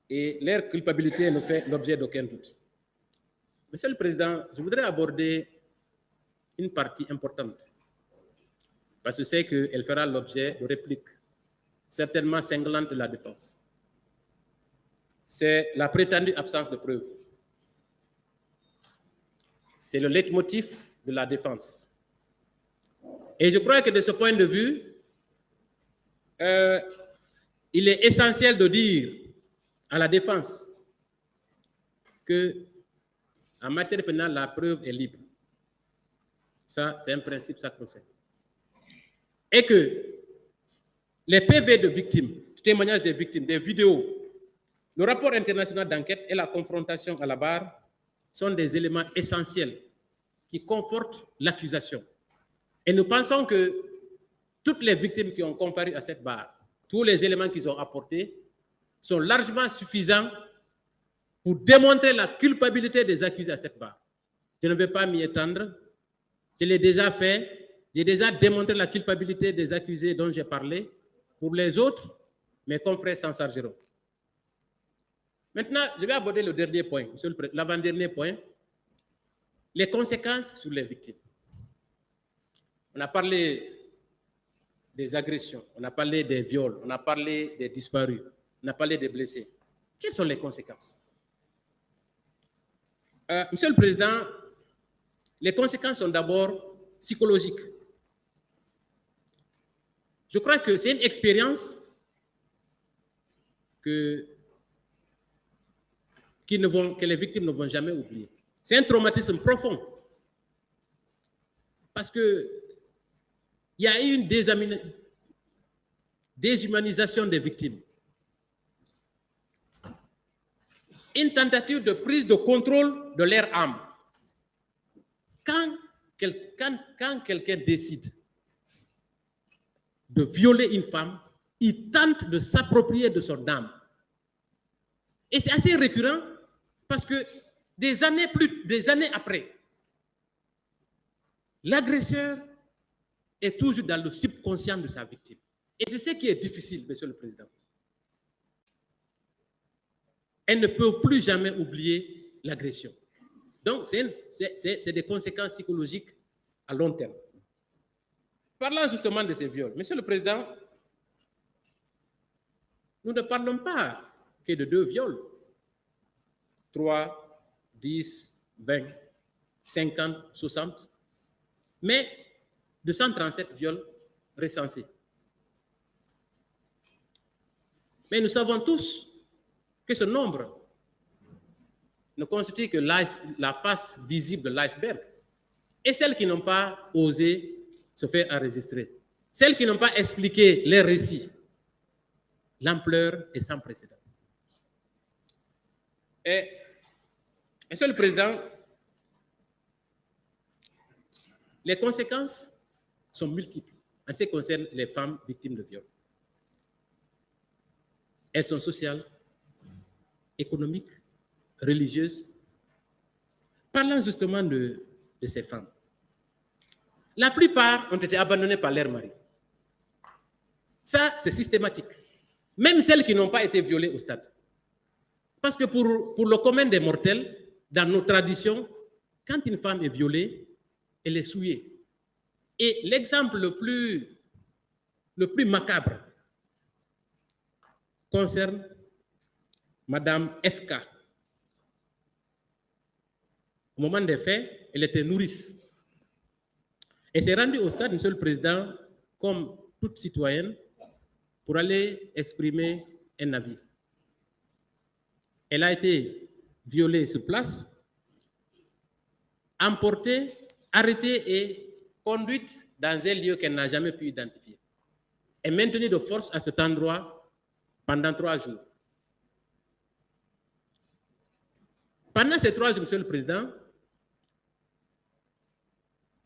et leur culpabilité ne fait l'objet d'aucun doute. Monsieur le Président, je voudrais aborder une partie importante, parce que je sais qu'elle fera l'objet de répliques certainement cinglantes de la défense. C'est la prétendue absence de preuves. C'est le leitmotiv de la défense. Et je crois que de ce point de vue, il est essentiel de dire à la défense que en matière pénale, la preuve est libre. Ça, c'est un principe sacro-saint. Et que les PV de victimes, témoignages des victimes, des vidéos, le rapport international d'enquête et la confrontation à la barre sont des éléments essentiels qui confortent l'accusation. Et nous pensons que toutes les victimes qui ont comparu à cette barre, tous les éléments qu'ils ont apportés sont largement suffisants pour démontrer la culpabilité des accusés à cette barre. Je ne vais pas m'y étendre. Je l'ai déjà fait. J'ai déjà démontré la culpabilité des accusés dont j'ai parlé. Pour les autres, mes confrères s'en chargeront. Maintenant, je vais aborder le dernier point, l'avant-dernier point, les conséquences sur les victimes. On a parlé des agressions, on a parlé des viols, on a parlé des disparus, on a parlé des blessés. Quelles sont les conséquences? Monsieur le Président, les conséquences sont d'abord psychologiques. Je crois que c'est une expérience que les victimes ne vont jamais oublier. C'est un traumatisme profond. Parce qu'il y a eu une déshumanisation des victimes. Une tentative de prise de contrôle de leur âme. Quand quelqu'un décide de violer une femme, il tente de s'approprier de son âme. Et c'est assez récurrent parce que des années après, l'agresseur est toujours dans le subconscient de sa victime. Et c'est ce qui est difficile, Monsieur le Président. Elle ne peut plus jamais oublier l'agression. Donc, c'est des conséquences psychologiques à long terme. Parlant justement de ces viols, Monsieur le Président, nous ne parlons pas que de 2 viols. 3, 10, 20, 50, 60, mais de 137 viols recensés. Mais nous savons tous que ce nombre ne constitue que la face visible de l'iceberg. Et celles qui n'ont pas osé se faire enregistrer, celles qui n'ont pas expliqué les récits, l'ampleur est sans précédent. Et, Monsieur le Président, les conséquences sont multiples en ce qui concerne les femmes victimes de viol. Elles sont sociales, économiques, religieuses. Parlant justement de ces femmes, la plupart ont été abandonnées par leur mari. Ça, c'est systématique. Même celles qui n'ont pas été violées au stade. Parce que pour le commun des mortels, dans nos traditions, quand une femme est violée, elle est souillée. Et l'exemple le plus macabre concerne Madame FK. Au moment des faits, elle était nourrice. Elle s'est rendue au stade, Monsieur le Président, comme toute citoyenne, pour aller exprimer un avis. Elle a été violée sur place, emportée, arrêtée et conduite dans un lieu qu'elle n'a jamais pu identifier. Elle est maintenue de force à cet endroit pendant 3 jours. Pendant ces 3 jours, Monsieur le Président,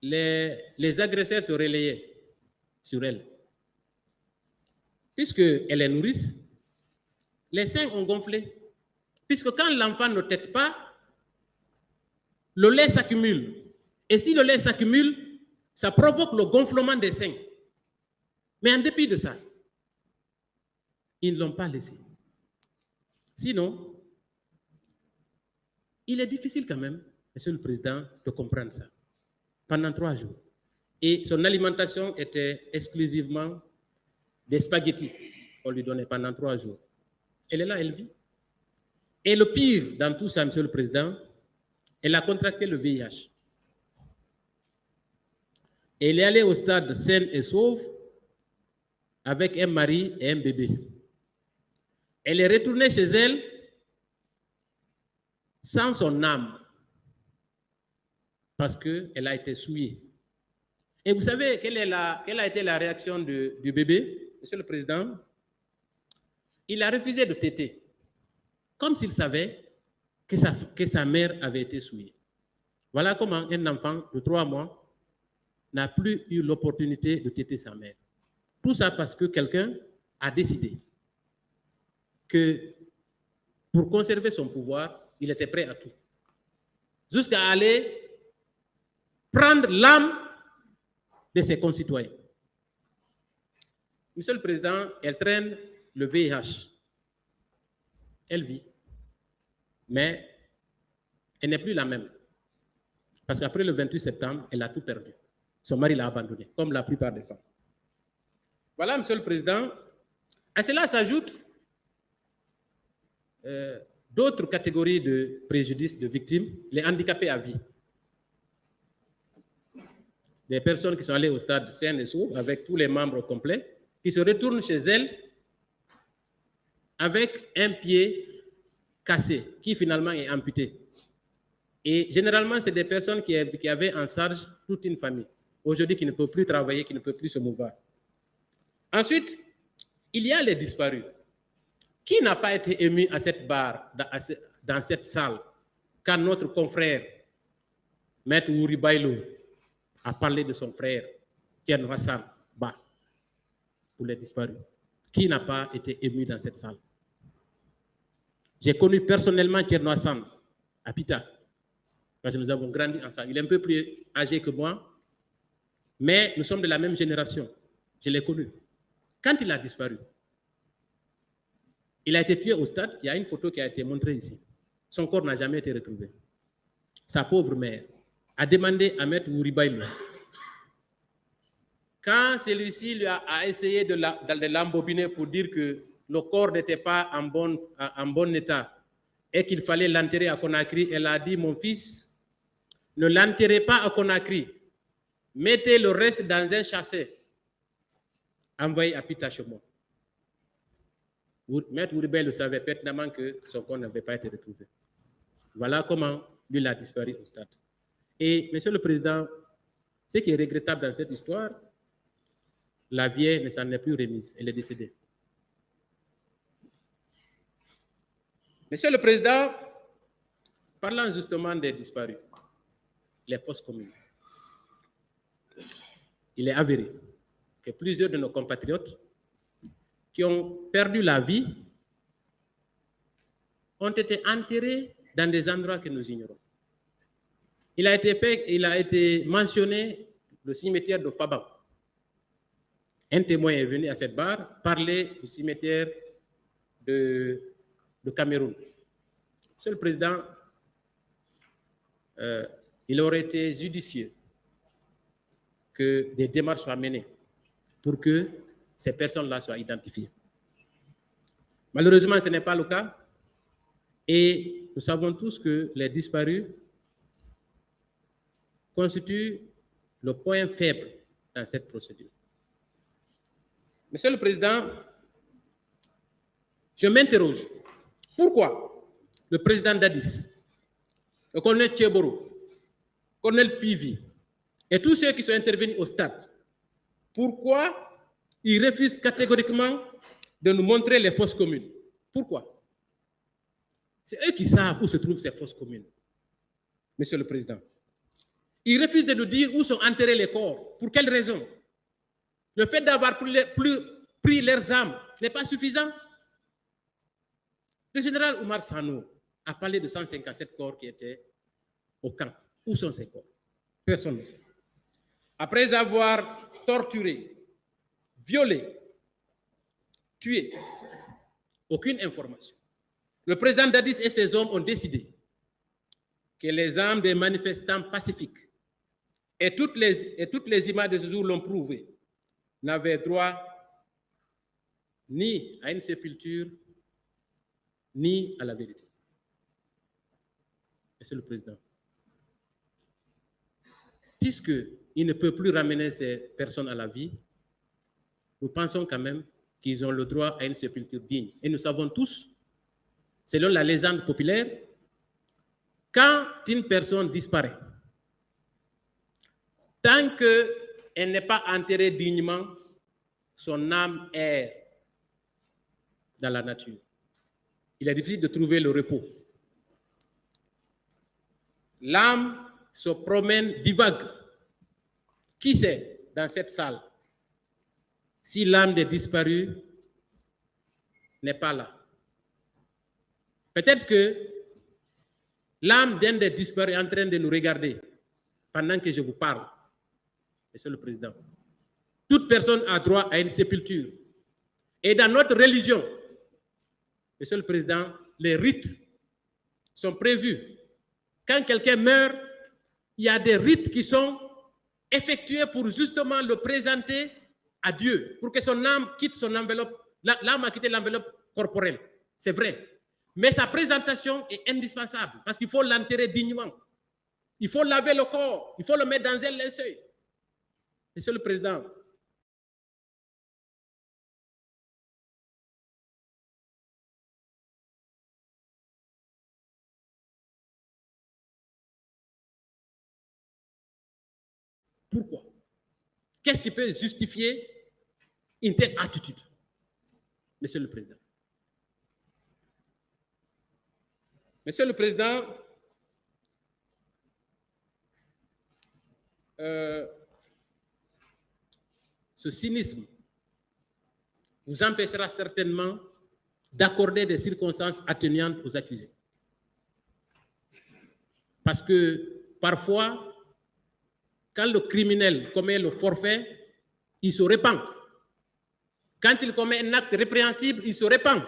les agresseurs se relayaient sur elle. Puisqu'elle est nourrice, les seins ont gonflé. Puisque quand l'enfant ne tète pas, le lait s'accumule. Et si le lait s'accumule, ça provoque le gonflement des seins. Mais en dépit de ça, ils ne l'ont pas laissé. Sinon, il est difficile quand même, Monsieur le Président, de comprendre ça. Pendant 3 jours. Et son alimentation était exclusivement des spaghettis qu'on lui donnait pendant 3 jours. Elle est là, elle vit. Et le pire dans tout ça, Monsieur le Président, elle a contracté le VIH. Elle est allée au stade saine et sauve avec un mari et un bébé. Elle est retournée chez elle sans son âme parce qu'elle a été souillée. Et vous savez quelle a été la réaction du bébé, Monsieur le Président? Il a refusé de téter, comme s'il savait que sa mère avait été souillée. Voilà comment un enfant de 3 mois n'a plus eu l'opportunité de téter sa mère. Tout ça parce que quelqu'un a décidé que pour conserver son pouvoir, il était prêt à tout. Jusqu'à aller prendre l'âme de ses concitoyens. Monsieur le Président, elle traîne le VIH. Elle vit. Mais elle n'est plus la même. Parce qu'après le 28 septembre, elle a tout perdu. Son mari l'a abandonné, comme la plupart des femmes. Voilà, Monsieur le Président. À cela s'ajoutent d'autres catégories de préjudices de victimes, les handicapés à vie. Des personnes qui sont allées au stade sain et sauf avec tous les membres complets, qui se retournent chez elles avec un pied cassé, qui finalement est amputé. Et généralement, c'est des personnes qui avaient en charge toute une famille. Aujourd'hui, qui ne peuvent plus travailler, qui ne peuvent plus se mouvoir. Ensuite, il y a les disparus. Qui n'a pas été ému à cette barre, dans cette salle, quand notre confrère, Maître Wuri Bailo, a parlé de son frère, Thierno Hassan Ba, pour les disparus? Qui n'a pas été ému dans cette salle? J'ai connu personnellement Thierno Hassan à Pita, parce que nous avons grandi ensemble. Il est un peu plus âgé que moi, mais nous sommes de la même génération. Je l'ai connu. Quand il a disparu, il a été tué au stade. Il y a une photo qui a été montrée ici. Son corps n'a jamais été retrouvé. Sa pauvre mère a demandé à Maître Wuri Bailo. Quand celui-ci a essayé de l'embobiner pour dire que le corps n'était pas en bon état et qu'il fallait l'enterrer à Conakry, elle a dit: mon fils, ne l'enterrez pas à Conakry. Mettez le reste dans un chasset. Envoyé à Pitachemont. Maître Wuri Bailo savait pertinemment que son corps n'avait pas été retrouvé. Voilà comment lui a disparu au stade. Et, Monsieur le Président, ce qui est regrettable dans cette histoire, la vieille ne s'en est plus remise. Elle est décédée. Monsieur le Président, parlant justement des disparus, les fosses communes, il est avéré que plusieurs de nos compatriotes qui ont perdu la vie ont été enterrés dans des endroits que nous ignorons. Il a été mentionné le cimetière de Fabang. Un témoin est venu à cette barre parler du cimetière de Cameroun. Monsieur le Président, il aurait été judicieux que des démarches soient menées pour que ces personnes-là soient identifiées. Malheureusement, ce n'est pas le cas. Et nous savons tous que les disparus constituent le point faible dans cette procédure. Monsieur le Président, je m'interroge. Pourquoi le président Dadis, le colonel Tchéboro, le colonel Pivi et tous ceux qui sont intervenus au stade, pourquoi ils refusent catégoriquement de nous montrer les fosses communes? Pourquoi? C'est eux qui savent où se trouvent ces fosses communes, Monsieur le Président. Ils refusent de nous dire où sont enterrés les corps. Pour quelle raison? Le fait d'avoir pris leurs âmes n'est pas suffisant. Le général Oumar Sanou a parlé de 157 corps qui étaient au camp. Où sont ces corps? Personne ne sait. Après avoir torturé, violé, tué, aucune information. le président Dadis et ses hommes ont décidé que les armes des manifestants pacifiques, et toutes les images de ce jour l'ont prouvé, n'avaient droit ni à une sépulture, ni à la vérité. Monsieur le Président, puisqu'il ne peut plus ramener ces personnes à la vie, nous pensons quand même qu'ils ont le droit à une sépulture digne. Et nous savons tous, selon la légende populaire, quand une personne disparaît, tant qu'elle n'est pas enterrée dignement, son âme erre dans la nature. Il est difficile de trouver le repos. L'âme se promène, divague. Qui sait, dans cette salle, si l'âme des disparus n'est pas là? Peut-être que l'âme d'un des disparus est en train de nous regarder pendant que je vous parle, Monsieur le Président. Toute personne a droit à une sépulture. Et dans notre religion, Monsieur le Président, les rites sont prévus. Quand quelqu'un meurt, il y a des rites qui sont effectués pour justement le présenter à Dieu, pour que son âme quitte son enveloppe. L'âme a quitté l'enveloppe corporelle, c'est vrai. Mais sa présentation est indispensable parce qu'il faut l'enterrer dignement. Il faut laver le corps, il faut le mettre dans un linceul. Monsieur le Président, pourquoi? Qu'est-ce qui peut justifier une telle attitude, Monsieur le Président? Monsieur le Président, ce cynisme vous empêchera certainement d'accorder des circonstances atténuantes aux accusés. Parce que parfois, quand le criminel commet le forfait, il se répand. Quand il commet un acte répréhensible, il se répand.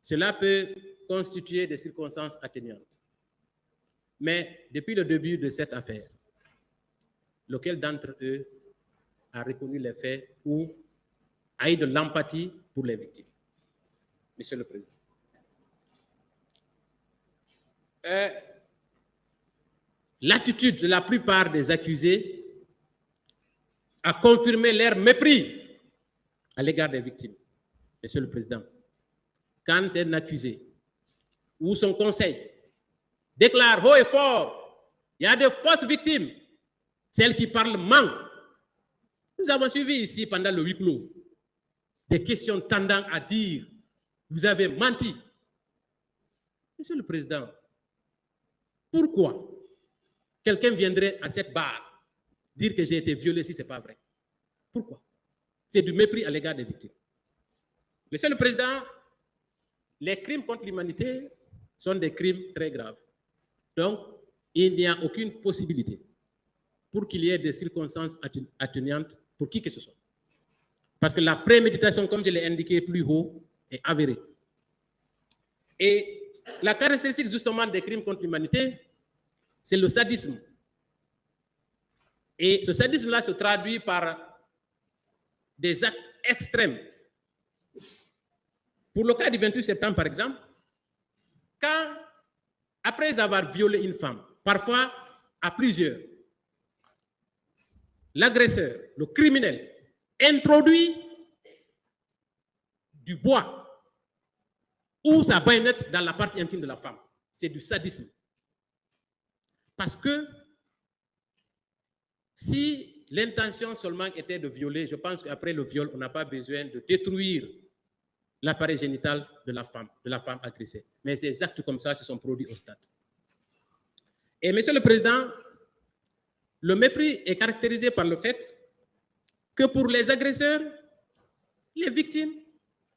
Cela peut constituer des circonstances atténuantes. Mais depuis le début de cette affaire, lequel d'entre eux a reconnu les faits ou a eu de l'empathie pour les victimes? Monsieur le Président. L'attitude de la plupart des accusés a confirmé leur mépris à l'égard des victimes. Monsieur le Président, quand un accusé ou son conseil déclare haut et fort, il y a de fausses victimes, celles qui parlent manquent. Nous avons suivi ici pendant le huis clos des questions tendant à dire vous avez menti. Monsieur le Président, pourquoi quelqu'un viendrait à cette barre dire que j'ai été violé si ce n'est pas vrai? Pourquoi? C'est du mépris à l'égard des victimes. Monsieur le Président, les crimes contre l'humanité sont des crimes très graves. Donc, il n'y a aucune possibilité pour qu'il y ait des circonstances atténuantes pour qui que ce soit. Parce que la préméditation, comme je l'ai indiqué plus haut, est avérée. Et la caractéristique justement des crimes contre l'humanité, c'est le sadisme. Et ce sadisme-là se traduit par des actes extrêmes. Pour le cas du 28 septembre, par exemple, quand, après avoir violé une femme, parfois à plusieurs, l'agresseur, le criminel, introduit du bois ou sa baïonnette dans la partie intime de la femme. C'est du sadisme. Parce que si l'intention seulement était de violer, je pense qu'après le viol, on n'a pas besoin de détruire l'appareil génital de la femme agressée. Mais des actes comme ça se sont produits au stade. Et Monsieur le Président, le mépris est caractérisé par le fait que pour les agresseurs, les victimes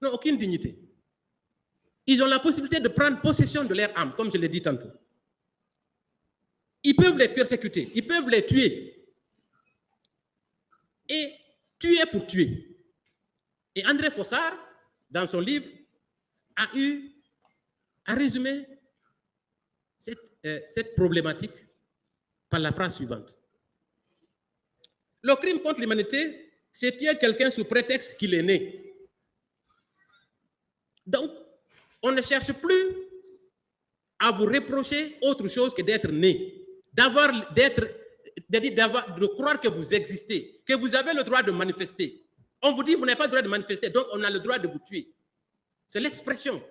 n'ont aucune dignité. Ils ont la possibilité de prendre possession de leur âme, comme je l'ai dit tantôt. Ils peuvent les persécuter, ils peuvent les tuer. Et tuer pour tuer. Et André Fossard, dans son livre, a eu a résumé cette problématique par la phrase suivante. Le crime contre l'humanité, c'est tuer quelqu'un sous prétexte qu'il est né. Donc, on ne cherche plus à vous reprocher autre chose que d'être né, de croire que vous existez, que vous avez le droit de manifester. On vous dit que vous n'avez pas le droit de manifester, donc on a le droit de vous tuer. C'est l'expression.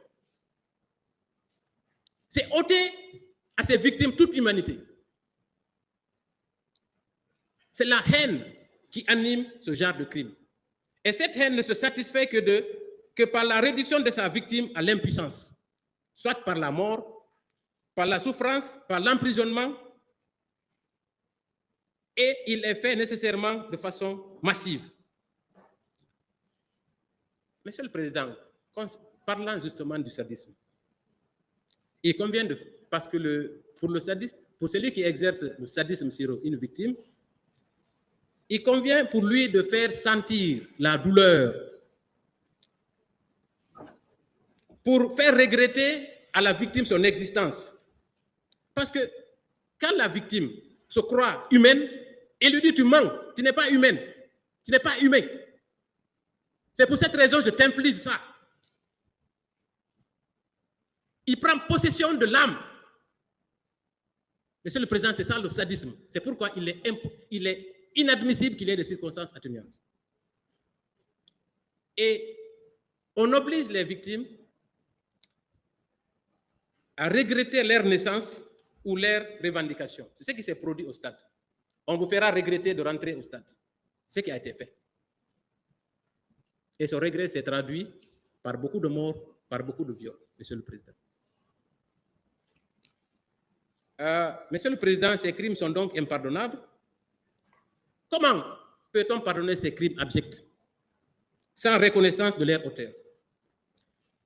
C'est ôter à ces victimes toute l'humanité. C'est la haine qui anime ce genre de crime. Et cette haine ne se satisfait que par la réduction de sa victime à l'impuissance, soit par la mort, par la souffrance, par l'emprisonnement, et il est fait nécessairement de façon massive. Monsieur le Président, parlant justement du sadisme, il convient parce que pour le sadiste, pour celui qui exerce le sadisme sur une victime, il convient pour lui de faire sentir la douleur, pour faire regretter à la victime son existence. Parce que quand la victime se croit humaine, il lui dit tu mens, tu n'es pas humaine, tu n'es pas humain. C'est pour cette raison que je t'inflige ça. Il prend possession de l'âme. Monsieur le Président, c'est ça le sadisme. C'est pourquoi il est inadmissible qu'il y ait des circonstances atténuantes. Et on oblige les victimes à regretter leur naissance ou leur revendication. C'est ce qui s'est produit au stade. On vous fera regretter de rentrer au stade. C'est ce qui a été fait. Et ce regret s'est traduit par beaucoup de morts, par beaucoup de viols, Monsieur le Président. Monsieur le Président, ces crimes sont donc impardonnables. Comment peut-on pardonner ces crimes abjects sans reconnaissance de leur auteur?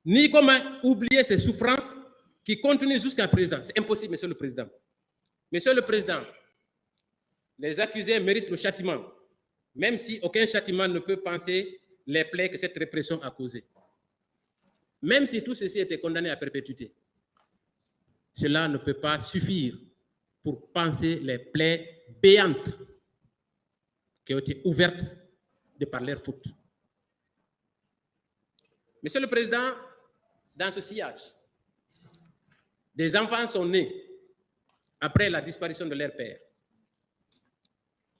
Ni comment oublier ces souffrances qui continuent jusqu'à présent? C'est impossible, Monsieur le Président. Monsieur le Président, les accusés méritent le châtiment, même si aucun châtiment ne peut panser les plaies que cette répression a causées. Même si tout ceci était condamné à perpétuité, cela ne peut pas suffire pour panser les plaies béantes qui ont été ouvertes de par leur faute. Monsieur le Président, dans ce sillage, des enfants sont nés après la disparition de leur père.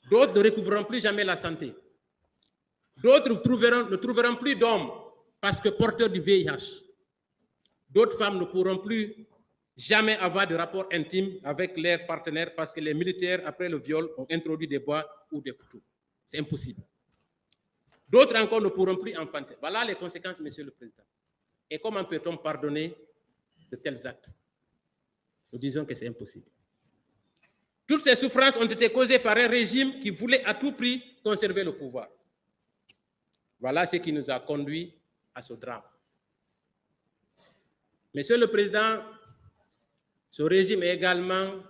D'autres ne recouvreront plus jamais la santé. D'autres ne trouveront plus d'hommes parce que porteurs du VIH. D'autres femmes ne pourront plus jamais avoir de rapport intime avec leurs partenaires parce que les militaires, après le viol, ont introduit des bois ou des couteaux. C'est impossible. D'autres encore ne pourront plus enfanter. Voilà les conséquences, Monsieur le Président. Et comment peut-on pardonner de tels actes? Nous disons que c'est impossible. Toutes ces souffrances ont été causées par un régime qui voulait à tout prix conserver le pouvoir. Voilà ce qui nous a conduits à ce drame. Monsieur le Président, ce régime est également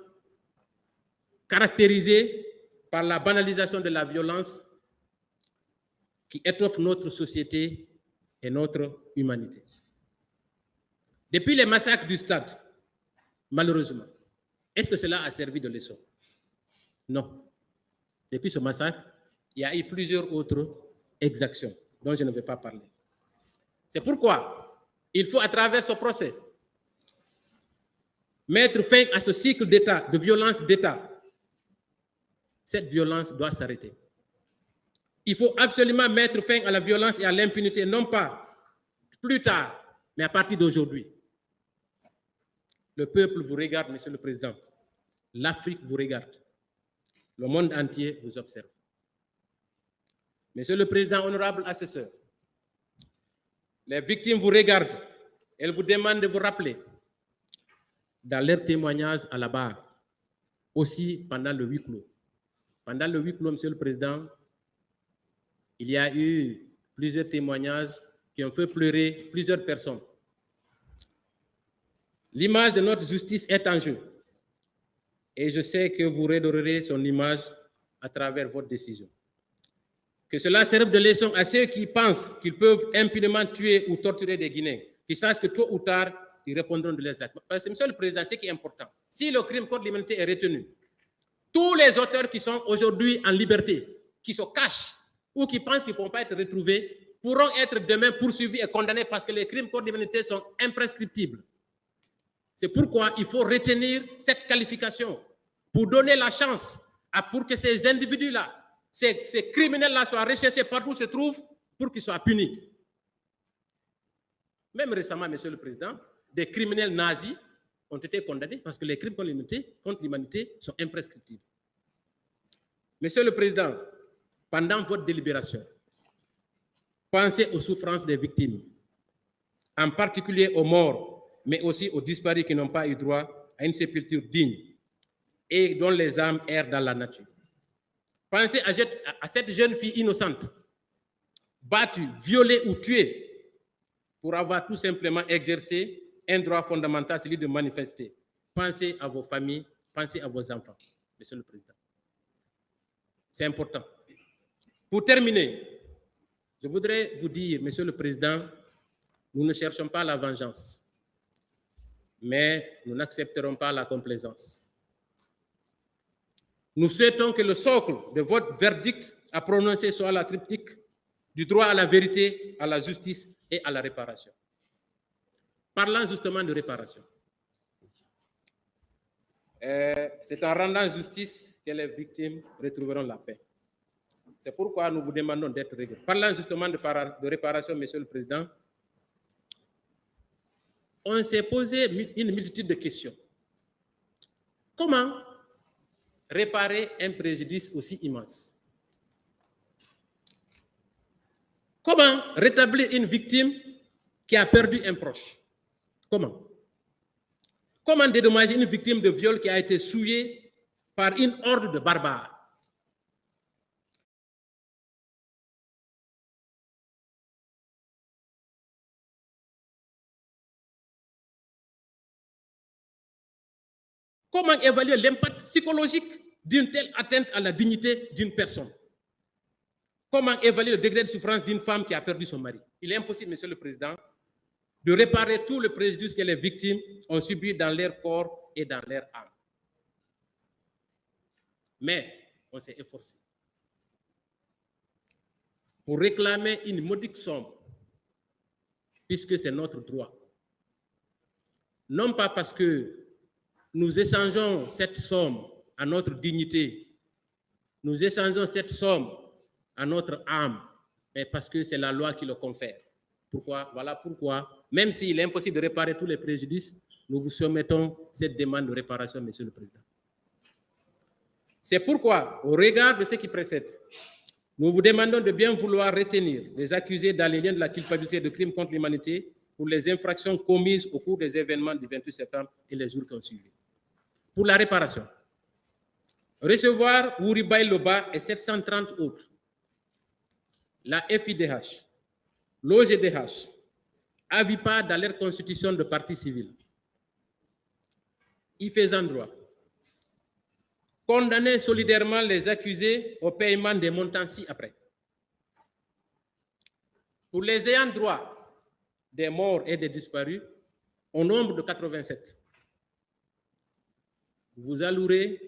caractérisé par la banalisation de la violence qui étoffe notre société et notre humanité. Depuis les massacres du Stade, malheureusement, est-ce que cela a servi de leçon? Non. Depuis ce massacre, il y a eu plusieurs autres exactions dont je ne vais pas parler. C'est pourquoi il faut, à travers ce procès, mettre fin à ce cycle d'État, de violence d'État. Cette violence doit s'arrêter. Il faut absolument mettre fin à la violence et à l'impunité, non pas plus tard, mais à partir d'aujourd'hui. Le peuple vous regarde, Monsieur le Président. L'Afrique vous regarde. Le monde entier vous observe. Monsieur le Président, honorable assesseur, les victimes vous regardent. Elles vous demandent de vous rappeler dans leur témoignage à la barre, aussi pendant le huis clos. Pendant le huis clos, Monsieur le Président, il y a eu plusieurs témoignages qui ont fait pleurer plusieurs personnes. L'image de notre justice est en jeu. Et je sais que vous redorerez son image à travers votre décision. Que cela serve de leçon à ceux qui pensent qu'ils peuvent impunément tuer ou torturer des Guinéens, qui sachent que tôt ou tard, ils répondront de leurs actes. Parce que, Monsieur le Président, ce qui est important, si le crime contre l'humanité est retenu, tous les auteurs qui sont aujourd'hui en liberté, qui se cachent ou qui pensent qu'ils ne pourront pas être retrouvés, pourront être demain poursuivis et condamnés parce que les crimes contre l'humanité sont imprescriptibles. C'est pourquoi il faut retenir cette qualification pour donner la chance pour que ces individus-là, ces criminels-là soient recherchés partout où se trouvent pour qu'ils soient punis. Même récemment, Monsieur le Président, des criminels nazis ont été condamnés parce que les crimes contre l'humanité sont imprescriptibles. Monsieur le Président, pendant votre délibération, pensez aux souffrances des victimes, en particulier aux morts, mais aussi aux disparus qui n'ont pas eu droit à une sépulture digne et dont les âmes errent dans la nature. Pensez à cette jeune fille innocente, battue, violée ou tuée pour avoir tout simplement exercé un droit fondamental, celui de manifester. Pensez à vos familles, pensez à vos enfants, Monsieur le Président. C'est important. Pour terminer, je voudrais vous dire, Monsieur le Président, nous ne cherchons pas la vengeance, mais nous n'accepterons pas la complaisance. Nous souhaitons que le socle de votre verdict à prononcer soit la triptyque du droit à la vérité, à la justice et à la réparation. Parlant justement de réparation, c'est en rendant justice que les victimes retrouveront la paix. C'est pourquoi nous vous demandons d'être rigoureux. Parlant justement de réparation, Monsieur le Président, on s'est posé une multitude de questions. Comment réparer un préjudice aussi immense? Comment rétablir une victime qui a perdu un proche? Comment? Comment dédommager une victime de viol qui a été souillée par une horde de barbares? Comment évaluer l'impact psychologique d'une telle atteinte à la dignité d'une personne? Comment évaluer le degré de souffrance d'une femme qui a perdu son mari? Il est impossible, Monsieur le Président, de réparer tout le préjudice que les victimes ont subi dans leur corps et dans leur âme. Mais on s'est efforcé pour réclamer une modique somme, puisque c'est notre droit. Non pas parce que nous échangeons cette somme à notre dignité, nous échangeons cette somme à notre âme, mais parce que c'est la loi qui le confère. Pourquoi? Voilà pourquoi, même s'il est impossible de réparer tous les préjudices, nous vous soumettons cette demande de réparation, Monsieur le Président. C'est pourquoi, au regard de ce qui précède, nous vous demandons de bien vouloir retenir les accusés dans les liens de la culpabilité de crimes contre l'humanité pour les infractions commises au cours des événements du 28 septembre et les jours qui ont suivi. Pour la réparation, recevoir Ouribaï Loba et 730 autres, la FIDH, l'OGDH, Avipa dans leur constitution de partie civile, y faisant droit, condamner solidairement les accusés au paiement des montants ci-après. Pour les ayants droit des morts et des disparus, au nombre de 87, vous allouerez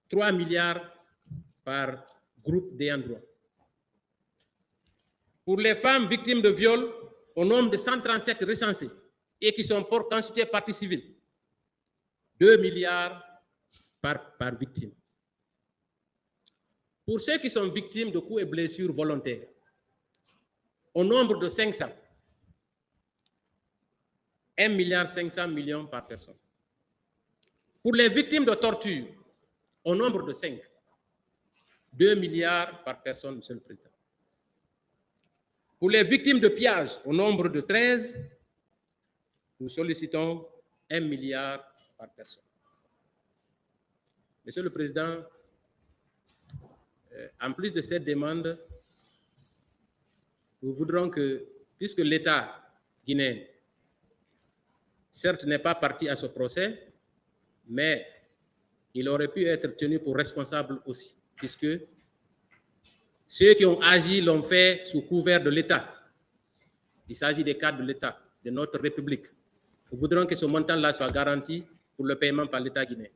3 milliards par groupe d'ayants droit. Pour les femmes victimes de viol, au nombre de 137 recensées et qui sont constituées partie civile, 2 milliards par victime. Pour ceux qui sont victimes de coups et blessures volontaires, au nombre de 500, 1,5 milliard par personne. Pour les victimes de torture, au nombre de 5, 2 milliards par personne, Monsieur le Président. Pour les victimes de pillage, au nombre de 13, nous sollicitons 1 milliard par personne. Monsieur le Président, en plus de cette demande, nous voudrons que, puisque l'État guinéen, certes, n'est pas parti à ce procès, mais il aurait pu être tenu pour responsable aussi, puisque ceux qui ont agi l'ont fait sous couvert de l'État. Il s'agit des cadres de l'État, de notre République. Nous voudrons que ce montant-là soit garanti pour le paiement par l'État guinéen.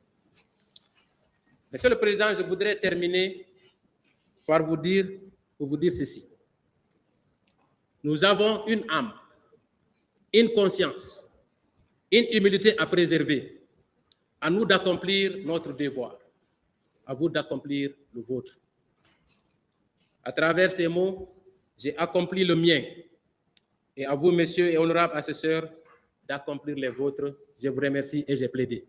Monsieur le Président, je voudrais terminer par vous dire ceci. Nous avons une âme, une conscience, une humilité à préserver. À nous d'accomplir notre devoir, à vous d'accomplir le vôtre. À travers ces mots, j'ai accompli le mien. Et à vous, messieurs et honorables assesseurs, d'accomplir les vôtres. Je vous remercie et j'ai plaidé.